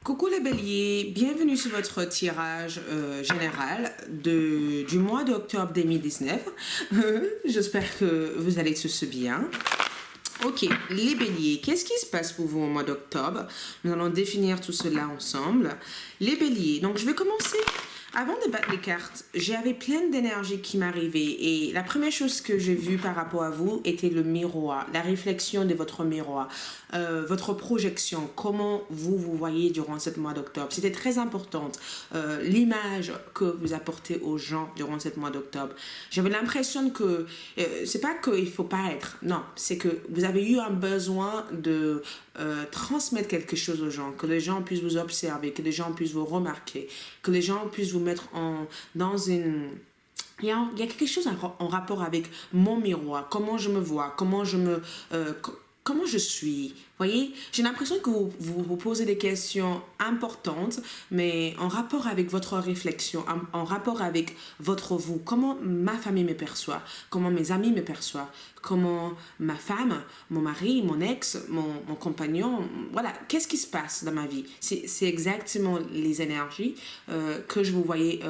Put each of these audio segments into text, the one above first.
Coucou les béliers, bienvenue sur votre tirage général du mois d'octobre 2019. J'espère que vous allez tous bien. Ok, les béliers, qu'est-ce qui se passe pour vous au mois d'octobre? Nous allons définir tout cela ensemble. Les béliers, donc je vais commencer. Avant de battre les cartes, j'avais plein d'énergie qui m'arrivait et la première chose que j'ai vue par rapport à vous était le miroir, la réflexion de votre miroir, votre projection, comment vous vous voyez durant ce mois d'octobre. C'était très important, l'image que vous apportez aux gens durant ce mois d'octobre. J'avais l'impression que c'est pas qu'il faut paraître, non, c'est que vous avez eu un besoin de transmettre quelque chose aux gens, que les gens puissent vous observer, que les gens puissent vous remarquer, que les gens puissent vous mettre dans une... Il y a quelque chose en rapport avec mon miroir, comment je me vois, comment je suis. Voyez, j'ai l'impression que vous posez des questions importantes, mais en rapport avec votre réflexion, en rapport avec votre vous, comment ma famille me perçoit, comment mes amis me perçoivent, comment ma femme, mon mari, mon ex, mon compagnon, voilà, qu'est-ce qui se passe dans ma vie? C'est exactement les énergies que je vous voyais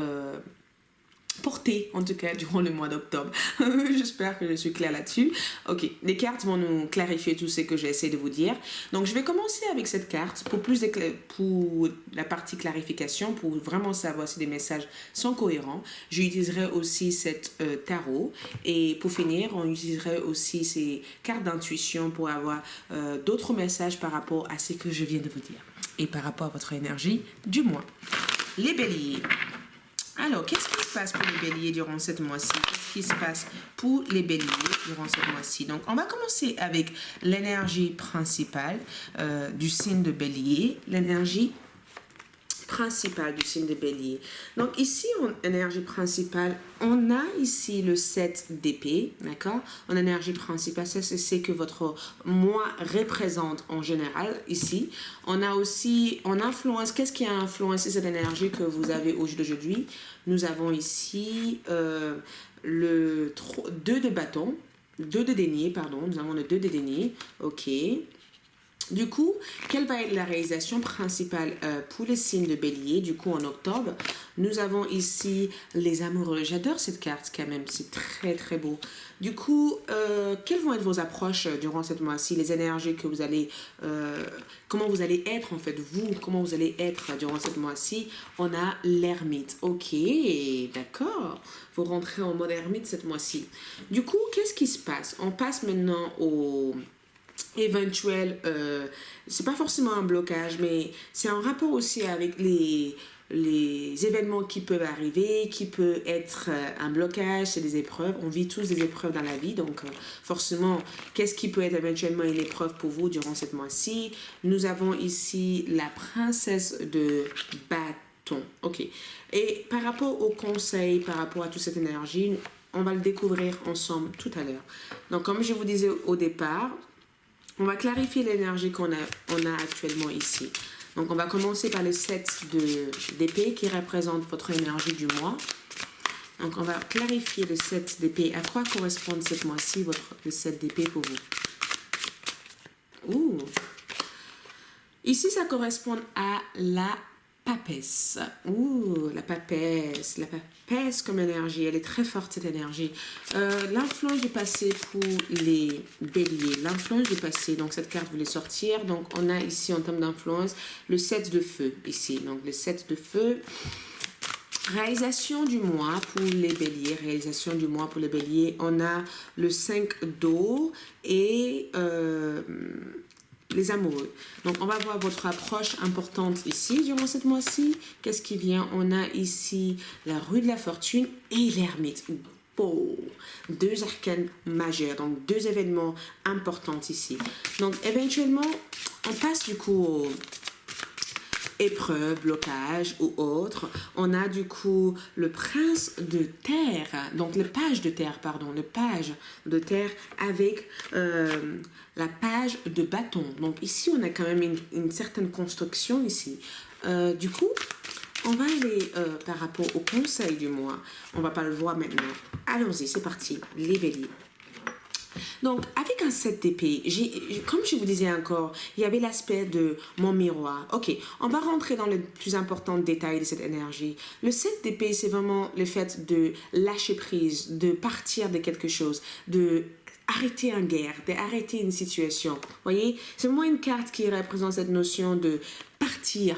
porter en tout cas durant le mois d'octobre. J'espère que je suis claire là-dessus. Ok, les cartes vont nous clarifier tout ce que j'ai essayé de vous dire. Donc je vais commencer avec cette carte pour la partie clarification, pour vraiment savoir si les messages sont cohérents. J'utiliserai aussi cette tarot et pour finir, on utiliserait aussi ces cartes d'intuition pour avoir d'autres messages par rapport à ce que je viens de vous dire et par rapport à votre énergie du mois. Les béliers. Alors, qu'est-ce qui se passe pour les béliers durant ce mois-ci? Qu'est-ce qui se passe pour les béliers durant ce mois-ci? Donc, on va commencer avec l'énergie principale du signe de bélier. L'énergie principale du signe de bélier. Donc ici, en énergie principale, on a ici le 7 d'épée, d'accord? En énergie principale, ça c'est ce que votre moi représente en général ici. On a aussi, en influence, qu'est-ce qui a influencé cette énergie que vous avez aujourd'hui? Nous avons ici le 2 de bâton, 2 de denier, pardon, nous avons le 2 de denier, ok. Du coup, quelle va être la réalisation principale pour les signes de bélier? Du coup, en octobre, nous avons ici les amoureux. J'adore cette carte quand même, c'est très très beau. Du coup, quelles vont être vos approches durant cette mois-ci? Les énergies que vous allez... comment vous allez être en fait, vous, comment vous allez être durant cette mois-ci? On a l'ermite. Ok, d'accord. Vous rentrez en mode ermite cette mois-ci. Du coup, qu'est-ce qui se passe? On passe maintenant au... éventuel, c'est pas forcément un blocage, mais c'est en rapport aussi avec les événements qui peuvent arriver, qui peut être un blocage, c'est des épreuves. On vit tous des épreuves dans la vie, donc forcément, qu'est-ce qui peut être éventuellement une épreuve pour vous durant cette mois-ci? Nous avons ici la princesse de bâton. Ok. Et par rapport au conseil, par rapport à toute cette énergie, on va le découvrir ensemble tout à l'heure. Donc, comme je vous disais au départ, on va clarifier l'énergie qu'on a actuellement ici. Donc, on va commencer par le 7 d'épée qui représente votre énergie du mois. Donc, on va clarifier le 7 d'épée. À quoi correspond cette mois-ci le 7 d'épée pour vous? Ouh. Ici, ça correspond à la papesse. Ouh, la papesse. La papesse comme énergie. Elle est très forte, cette énergie. L'influence du passé pour les béliers. L'influence du passé. Donc, cette carte voulait sortir. Donc, on a ici, en termes d'influence, le 7 de feu, ici. Donc, le 7 de feu. Réalisation du mois pour les béliers. Réalisation du mois pour les béliers. On a le 5 d'eau et... les amoureux. Donc, on va voir votre approche importante ici, durant cette mois-ci. Qu'est-ce qui vient? On a ici la rue de la fortune et l'ermite. Oh, deux arcanes majeurs, donc deux événements importants ici. Donc, éventuellement, on passe du coup au épreuve, blocage ou autre. On a du coup le prince de terre, donc le page de terre, pardon, le page de terre avec la page de bâton. Donc ici, on a quand même une certaine construction ici. Du coup, on va aller par rapport au conseil du mois. On va pas le voir maintenant. Allons-y, c'est parti, les béliers. Donc, avec un 7 d'épée, comme je vous disais encore, il y avait l'aspect de mon miroir. Ok, on va rentrer dans le plus important détail de cette énergie. Le 7 d'épée, c'est vraiment le fait de lâcher prise, de partir de quelque chose, de arrêter une guerre, d'arrêter une situation. Vous voyez, c'est vraiment une carte qui représente cette notion de partir,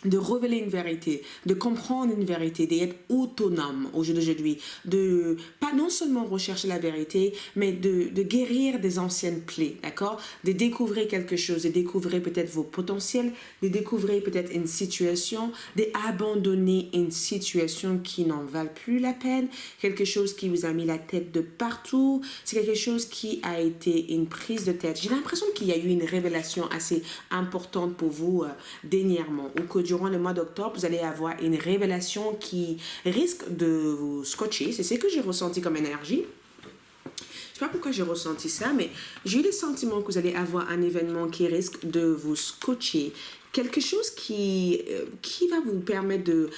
de révéler une vérité, de comprendre une vérité, d'être autonome au jour d'aujourd'hui, de pas non seulement rechercher la vérité, mais de guérir des anciennes plaies, d'accord? De découvrir quelque chose, de découvrir peut-être vos potentiels, de découvrir peut-être une situation, d'abandonner une situation qui n'en valent plus la peine, quelque chose qui vous a mis la tête de partout, c'est quelque chose qui a été une prise de tête. J'ai l'impression qu'il y a eu une révélation assez importante pour vous dernièrement, ou que durant le mois d'octobre, vous allez avoir une révélation qui risque de vous scotcher. C'est ce que j'ai ressenti comme énergie. Je ne sais pas pourquoi j'ai ressenti ça, mais j'ai eu le sentiment que vous allez avoir un événement qui risque de vous scotcher. Quelque chose qui va vous permettre de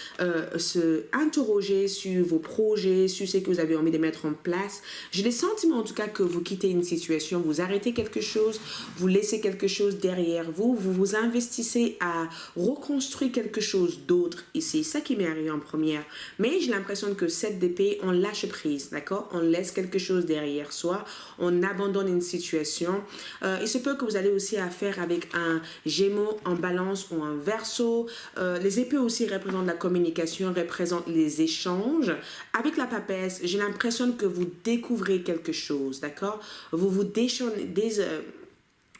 se interroger sur vos projets, sur ce que vous avez envie de mettre en place. J'ai le sentiment en tout cas que vous quittez une situation, vous arrêtez quelque chose, vous laissez quelque chose derrière vous, vous vous investissez à reconstruire quelque chose d'autre ici. C'est ça qui m'est arrivé en première. Mais j'ai l'impression que cette d'épée, on lâche prise, d'accord? On laisse quelque chose derrière soi, on abandonne une situation. Il se peut que vous allez aussi affaire avec un Gémeaux en balance ou un Verseau. Les épées aussi représentent la communication, représentent les échanges. Avec la papesse, j'ai l'impression que vous découvrez quelque chose, d'accord? Vous vous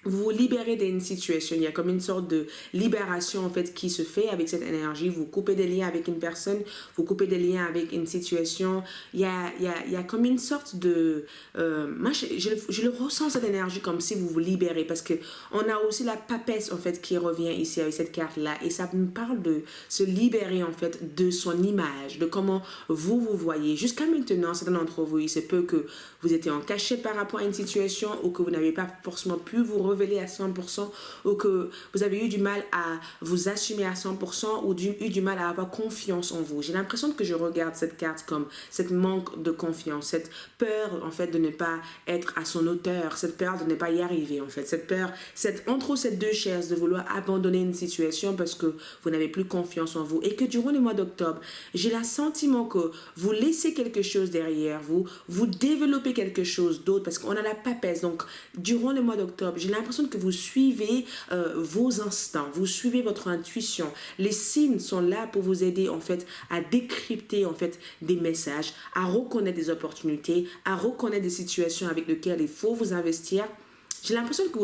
vous vous libérez d'une situation. Il y a comme une sorte de libération en fait qui se fait avec cette énergie. Vous coupez des liens avec une personne, vous coupez des liens avec une situation. Il y a comme une sorte de... moi, je le ressens cette énergie comme si vous vous libérez parce qu'on a aussi la papesse en fait qui revient ici avec cette carte-là et ça me parle de se libérer en fait de son image, de comment vous vous voyez. Jusqu'à maintenant, certains d'entre vous, il se peut que vous étiez en cachette par rapport à une situation ou que vous n'avez pas forcément pu vous révéler à 100% ou que vous avez eu du mal à vous assumer à 100% ou eu du mal à avoir confiance en vous. J'ai l'impression que je regarde cette carte comme cette manque de confiance, cette peur en fait de ne pas être à son hauteur, cette peur de ne pas y arriver en fait, cette peur, entre ces deux chaises de vouloir abandonner une situation parce que vous n'avez plus confiance en vous et que durant le mois d'octobre, j'ai le sentiment que vous laissez quelque chose derrière vous, vous développez quelque chose d'autre parce qu'on a la papesse. Donc durant le mois d'octobre, j'ai l'impression que vous suivez vos instincts, vous suivez votre intuition. Les signes sont là pour vous aider en fait à décrypter en fait des messages, à reconnaître des opportunités, à reconnaître des situations avec lesquelles il faut vous investir. J'ai l'impression que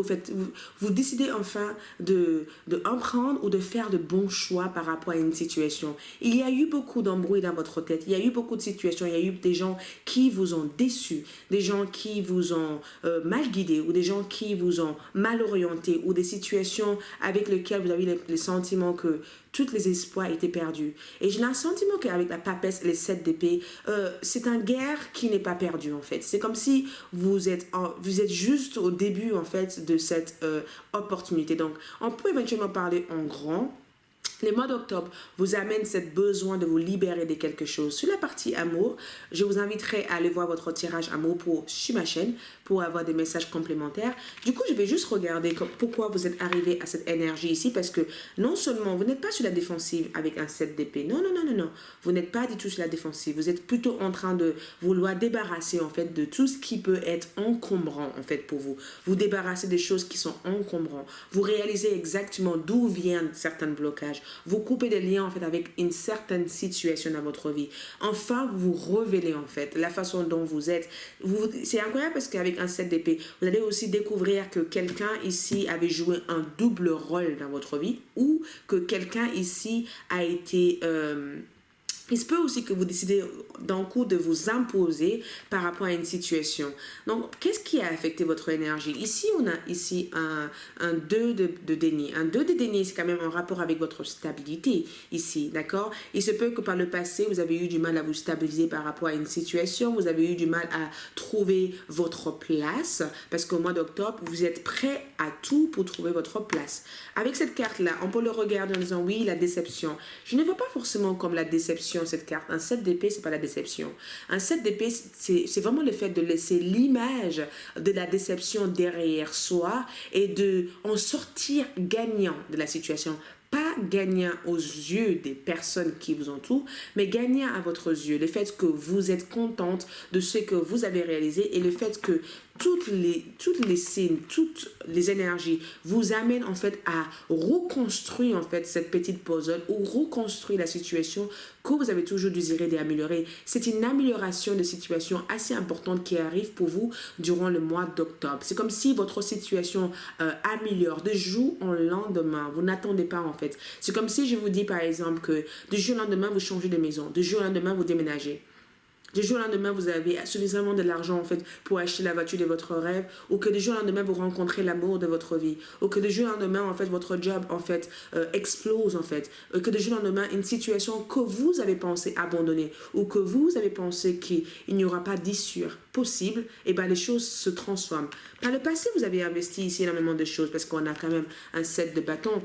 vous décidez enfin de emprunter ou de faire de bons choix par rapport à une situation. Il y a eu beaucoup d'embrouilles dans votre tête. Il y a eu beaucoup de situations. Il y a eu des gens qui vous ont déçus, des gens qui vous ont mal guidé ou des gens qui vous ont mal orienté ou des situations avec lesquelles vous avez le sentiment que tous les espoirs étaient perdus. Et j'ai un sentiment qu'avec la papesse et les 7 d'épée, c'est une guerre qui n'est pas perdue en fait. C'est comme si vous êtes juste au début en fait de cette opportunité. Donc, on peut éventuellement parler en grand. Les mois d'octobre vous amènent ce besoin de vous libérer de quelque chose. Sur la partie amour, je vous inviterai à aller voir votre tirage amour sur ma chaîne pour avoir des messages complémentaires. Du coup, je vais juste regarder pourquoi vous êtes arrivé à cette énergie ici parce que non seulement vous n'êtes pas sur la défensive avec un 7 d'épée. Non. Vous n'êtes pas du tout sur la défensive. Vous êtes plutôt en train de vouloir débarrasser en fait de tout ce qui peut être encombrant en fait pour vous. Vous débarrassez des choses qui sont encombrantes. Vous réalisez exactement d'où viennent certains blocages. Vous coupez des liens en fait avec une certaine situation dans votre vie. Enfin, vous révélez en fait la façon dont vous êtes. C'est incroyable parce qu'avec un 7 d'épée, vous allez aussi découvrir que quelqu'un ici avait joué un double rôle dans votre vie ou que quelqu'un ici a été... il se peut aussi que vous décidez d'un coup de vous imposer par rapport à une situation. Donc, qu'est-ce qui a affecté votre énergie? Ici, on a ici un 2 de déni. Un 2 de déni, c'est quand même en rapport avec votre stabilité ici, d'accord? Il se peut que par le passé, vous avez eu du mal à vous stabiliser par rapport à une situation. Vous avez eu du mal à trouver votre place parce qu'au mois d'octobre, vous êtes prêt à tout pour trouver votre place. Avec cette carte-là, on peut le regarder en disant, oui, la déception. Je ne vois pas forcément comme la déception déception, cette carte. Un 7 d'épée, c'est pas la déception. Un 7 d'épée, c'est vraiment le fait de laisser l'image de la déception derrière soi et de en sortir gagnant de la situation. Pas gagnant aux yeux des personnes qui vous entourent, mais gagnant à votre yeux. Le fait que vous êtes contente de ce que vous avez réalisé et le fait que toutes les signes, toutes les énergies vous amènent en fait à reconstruire en fait cette petite puzzle ou reconstruire la situation que vous avez toujours désiré d'améliorer. C'est une amélioration de situation assez importante qui arrive pour vous durant le mois d'octobre. C'est comme si votre situation améliore de jour en lendemain. Vous n'attendez pas en fait. C'est comme si je vous dis par exemple que de jour au lendemain vous changez de maison, de jour au lendemain vous déménagez. Du jour au lendemain, vous avez suffisamment de l'argent en fait pour acheter la voiture de votre rêve, ou que du jour au lendemain, vous rencontrez l'amour de votre vie, ou que du jour au lendemain, en fait, votre job en fait explose en fait, que du jour au lendemain, une situation que vous avez pensé abandonner, ou que vous avez pensé qu'il n'y aura pas d'issue possible, et bien les choses se transforment. Par le passé, vous avez investi ici énormément de choses parce qu'on a quand même un set de bâtons.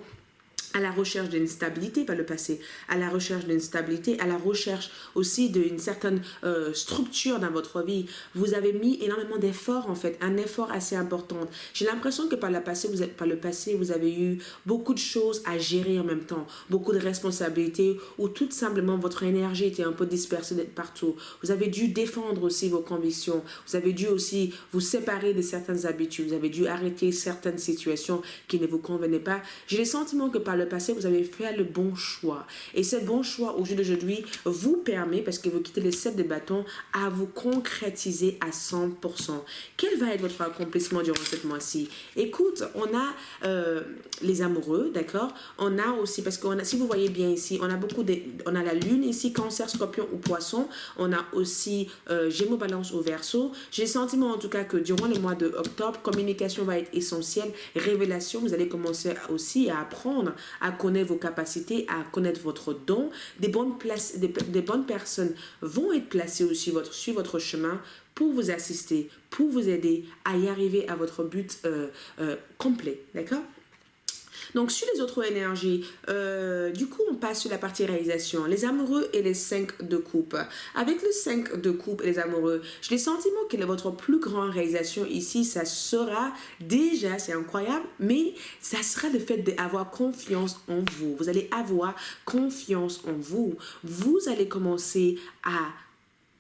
À la recherche d'une stabilité par le passé, à la recherche d'une stabilité, à la recherche aussi d'une certaine structure dans votre vie. Vous avez mis énormément d'efforts en fait, un effort assez important. J'ai l'impression que par le passé, vous avez eu beaucoup de choses à gérer en même temps, beaucoup de responsabilités ou tout simplement votre énergie était un peu dispersée partout. Vous avez dû défendre aussi vos convictions, vous avez dû aussi vous séparer de certaines habitudes, vous avez dû arrêter certaines situations qui ne vous convenaient pas. J'ai le sentiment que par le passé, vous avez fait le bon choix. Et ce bon choix, au jour d'aujourd'hui, vous permet, parce que vous quittez les 7 de bâtons, à vous concrétiser à 100%. Quel va être votre accomplissement durant ce mois-ci? Écoute, on a les amoureux, d'accord? On a aussi, parce que si vous voyez bien ici, on a la lune ici, cancer, scorpion ou poisson. On a aussi gémeaux, balance au verseau. J'ai le sentiment en tout cas que durant le mois d'octobre, communication va être essentielle, révélation, vous allez commencer aussi à apprendre à connaître vos capacités, à connaître votre don. Des bonnes personnes vont être placées aussi sur votre chemin pour vous assister, pour vous aider à y arriver à votre but complet. D'accord? Donc, sur les autres énergies, du coup, on passe sur la partie réalisation. Les amoureux et les 5 de coupe. Avec le 5 de coupe et les amoureux, j'ai le sentiment que votre plus grande réalisation ici, ça sera déjà, c'est incroyable, mais ça sera le fait d'avoir confiance en vous. Vous allez avoir confiance en vous. Vous allez commencer à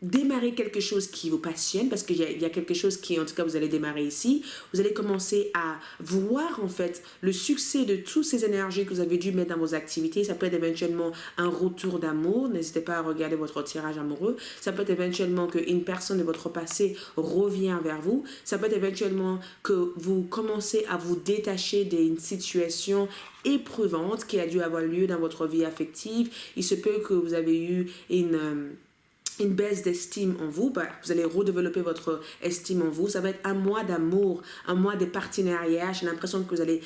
démarrer quelque chose qui vous passionne, parce qu'il y a quelque chose qui, en tout cas, vous allez démarrer ici. Vous allez commencer à voir, en fait, le succès de toutes ces énergies que vous avez dû mettre dans vos activités. Ça peut être éventuellement un retour d'amour. N'hésitez pas à regarder votre tirage amoureux. Ça peut être éventuellement qu'une personne de votre passé revient vers vous. Ça peut être éventuellement que vous commencez à vous détacher d'une situation éprouvante qui a dû avoir lieu dans votre vie affective. Il se peut que vous avez eu une baisse d'estime en vous, vous allez redévelopper votre estime en vous. Ça va être un mois d'amour, un mois de partenariat. J'ai l'impression que vous allez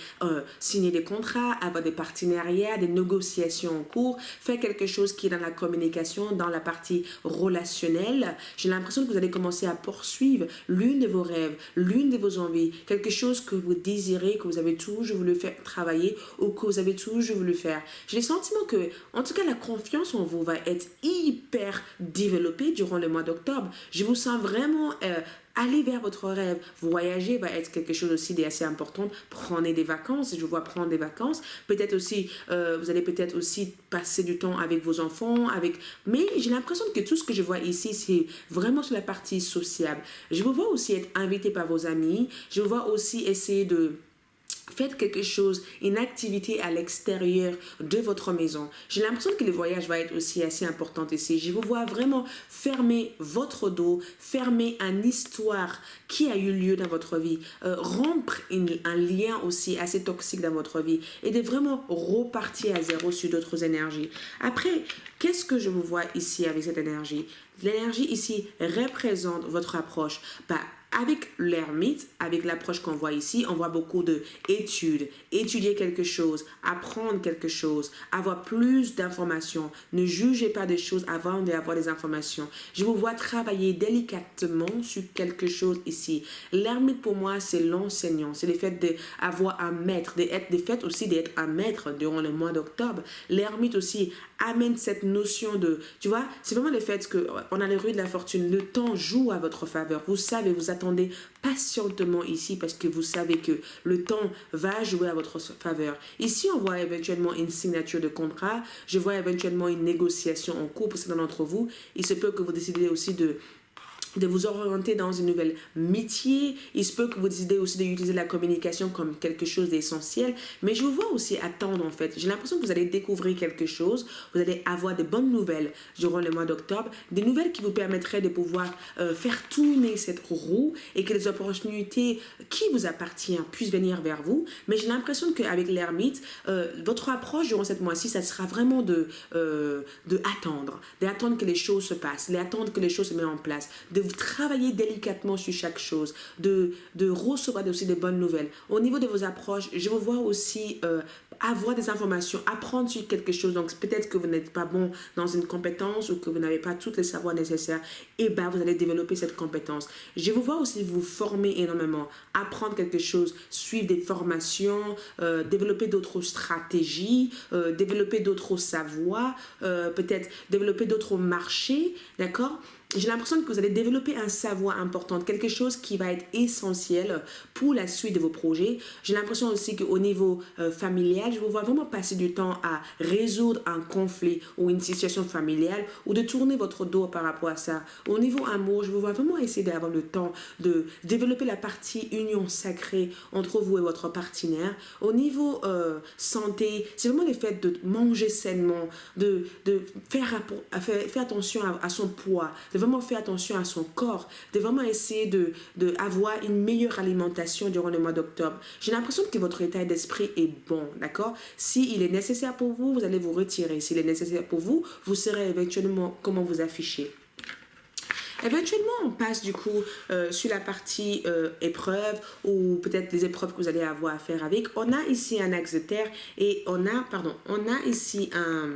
signer des contrats, avoir des partenariats, des négociations en cours, faire quelque chose qui est dans la communication, dans la partie relationnelle. J'ai l'impression que vous allez commencer à poursuivre l'une de vos rêves, l'une de vos envies, quelque chose que vous désirez, que vous avez toujours voulu faire travailler ou que vous avez toujours voulu faire. J'ai le sentiment que, en tout cas, la confiance en vous va être hyper développée durant le mois d'octobre. Je vous sens vraiment aller vers votre rêve. Voyager va être quelque chose aussi d'assez important. Prenez des vacances. Je vois prendre des vacances. Peut-être aussi, vous allez peut-être aussi passer du temps avec vos enfants. Mais j'ai l'impression que tout ce que je vois ici, c'est vraiment sur la partie sociable. Je vous vois aussi être invité par vos amis. Je vous vois aussi essayer de faites quelque chose, une activité à l'extérieur de votre maison. J'ai l'impression que le voyage va être aussi assez important ici. Je vous vois vraiment fermer votre dos, fermer une histoire qui a eu lieu dans votre vie, rompre un lien aussi assez toxique dans votre vie et de vraiment repartir à zéro sur d'autres énergies. Après, qu'est-ce que je vous vois ici avec cette énergie? L'énergie ici représente votre approche. Avec l'ermite, avec l'approche qu'on voit ici, on voit beaucoup d'études, étudier quelque chose, apprendre quelque chose, avoir plus d'informations. Ne jugez pas des choses avant d'avoir des informations. Je vous vois travailler délicatement sur quelque chose ici. L'ermite pour moi, c'est l'enseignant, c'est le fait d'avoir un maître, le fait aussi d'être un maître durant le mois d'octobre. L'ermite aussi amène cette notion de, tu vois, c'est vraiment le fait qu'on a les rues de la fortune, le temps joue à votre faveur. Vous savez, vous attendez patientement ici parce que vous savez que le temps va jouer à votre faveur. Ici, on voit éventuellement une signature de contrat, je vois éventuellement une négociation en cours pour certains d'entre vous. Il se peut que vous décidez aussi de vous orienter dans une nouvelle métier. Il se peut que vous décidez aussi d'utiliser la communication comme quelque chose d'essentiel. Mais je vous vois aussi attendre en fait. J'ai l'impression que vous allez découvrir quelque chose. Vous allez avoir de bonnes nouvelles durant le mois d'octobre. Des nouvelles qui vous permettraient de pouvoir faire tourner cette roue et que les opportunités qui vous appartiennent puissent venir vers vous. Mais j'ai l'impression qu'avec l'ermite, votre approche durant cette mois-ci, ça sera vraiment d'attendre que les choses se passent, d'attendre que les choses se mettent en place, de travailler délicatement sur chaque chose, de recevoir aussi des bonnes nouvelles. Au niveau de vos approches, je vous vois aussi avoir des informations, apprendre sur quelque chose. Donc peut-être que vous n'êtes pas bon dans une compétence ou que vous n'avez pas tous les savoirs nécessaires. Et bien vous allez développer cette compétence. Je vous vois aussi vous former énormément, apprendre quelque chose, suivre des formations, développer d'autres stratégies, développer d'autres savoirs, peut-être développer d'autres marchés, d'accord? J'ai l'impression que vous allez développer un savoir important, quelque chose qui va être essentiel pour la suite de vos projets. J'ai l'impression aussi qu'au niveau familial, je vous vois vraiment passer du temps à résoudre un conflit ou une situation familiale ou de tourner votre dos par rapport à ça. Au niveau amour, je vous vois vraiment essayer d'avoir le temps de développer la partie union sacrée entre vous et votre partenaire. Au niveau santé, c'est vraiment le fait de manger sainement, de faire attention à son poids, de vraiment faire attention à son corps, de vraiment essayer de avoir une meilleure alimentation durant le mois d'octobre. J'ai l'impression que votre état d'esprit est bon, d'accord? S'il est nécessaire pour vous, vous allez vous retirer. S'il est nécessaire pour vous, vous saurez éventuellement comment vous afficher. Éventuellement, on passe du coup sur la partie épreuve ou peut-être les épreuves que vous allez avoir à faire avec. On a ici un axe de terre et on a ici un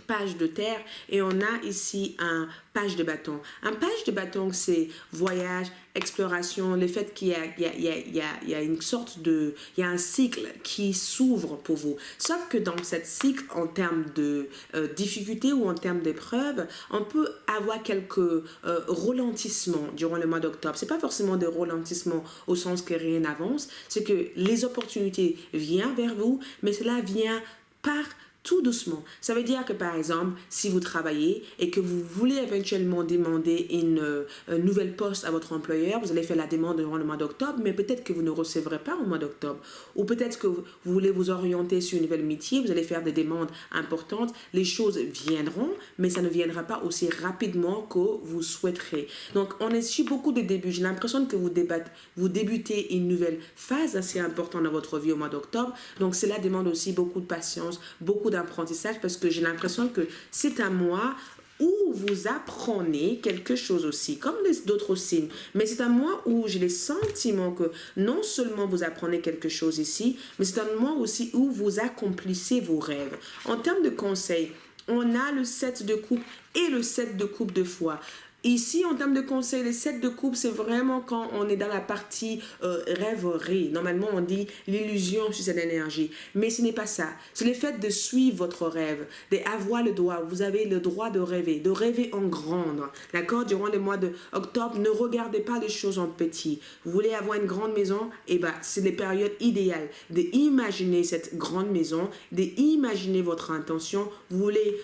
page de terre et on a ici un page de bâton. Un page de bâton, c'est voyage, exploration, le fait qu'il y a une sorte de... Il y a un cycle qui s'ouvre pour vous. Sauf que dans cette cycle, en termes de difficultés ou en termes d'épreuves, on peut avoir quelques ralentissements durant le mois d'octobre. C'est pas forcément des ralentissements au sens que rien n'avance, c'est que les opportunités viennent vers vous, mais cela vient par tout doucement. Ça veut dire que par exemple, si vous travaillez et que vous voulez éventuellement demander une nouvelle poste à votre employeur, vous allez faire la demande durant le mois d'octobre, mais peut-être que vous ne recevrez pas au mois d'octobre. Ou peut-être que vous voulez vous orienter sur une nouvelle métier, vous allez faire des demandes importantes, les choses viendront, mais ça ne viendra pas aussi rapidement que vous souhaiterez. Donc, on est sur beaucoup de débuts. J'ai l'impression que vous débutez une nouvelle phase assez importante dans votre vie au mois d'octobre. Donc, cela demande aussi beaucoup de patience, beaucoup d'apprentissage parce que j'ai l'impression que c'est un mois où vous apprenez quelque chose aussi, comme d'autres signes. Mais c'est un mois où j'ai le sentiment que non seulement vous apprenez quelque chose ici, mais c'est un mois aussi où vous accomplissez vos rêves. En termes de conseils, on a le 7 de coupe et le 7 de coupe de foi. Ici, en termes de conseils, les 7 de coupe, c'est vraiment quand on est dans la partie rêverie. Normalement, on dit l'illusion sur cette énergie. Mais ce n'est pas ça. C'est le fait de suivre votre rêve, d'avoir le droit. Vous avez le droit de rêver en grande. D'accord? Durant le mois d'octobre, ne regardez pas les choses en petit. Vous voulez avoir une grande maison? Eh bien, c'est les périodes idéales d'imaginer cette grande maison, d'imaginer votre intention. Vous voulez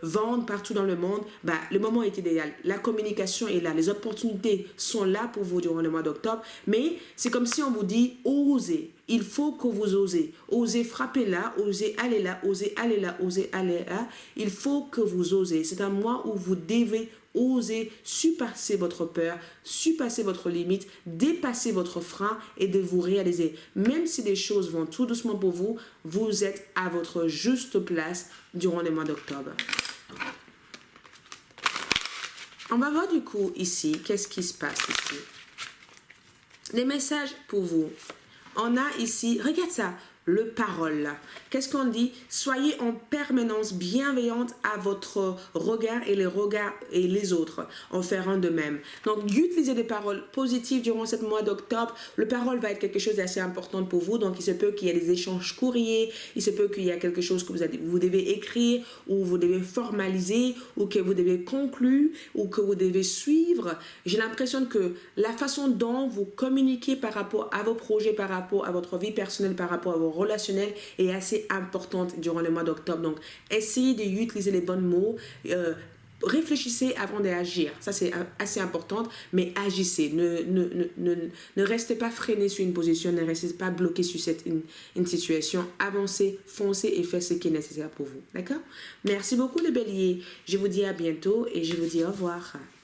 vendre partout dans le monde? Ben, le moment est idéal. La communication est là, les opportunités sont là pour vous durant le mois d'octobre, mais c'est comme si on vous dit osez. Il faut que vous osez. Osez frapper là, osez aller là, osez aller là, osez aller là. Il faut que vous osez. C'est un mois où vous devez oser surpasser votre peur, surpasser votre limite, dépasser votre frein et de vous réaliser. Même si les choses vont tout doucement pour vous, vous êtes à votre juste place durant le mois d'octobre. On va voir du coup ici, qu'est-ce qui se passe ici. Des messages pour vous. On a ici, regarde ça, le parole. Qu'est-ce qu'on dit? Soyez en permanence bienveillante à votre regard et les regards et les autres en feront de même. Donc, utilisez des paroles positives durant ce mois d'octobre. Le parole va être quelque chose d'assez important pour vous. Donc, il se peut qu'il y ait des échanges courriers. Il se peut qu'il y ait quelque chose que vous devez écrire ou vous devez formaliser ou que vous devez conclure ou que vous devez suivre. J'ai l'impression que la façon dont vous communiquez par rapport à vos projets, par rapport à votre vie personnelle, par rapport à vos relationnel est assez importante durant le mois d'octobre. Donc, essayez d'utiliser les bons mots. Réfléchissez avant d'agir. Ça, c'est assez important, mais agissez. Ne restez pas freiné sur une position, ne restez pas bloqué sur une situation. Avancez, foncez et faites ce qui est nécessaire pour vous. D'accord? Merci beaucoup les béliers. Je vous dis à bientôt et je vous dis au revoir.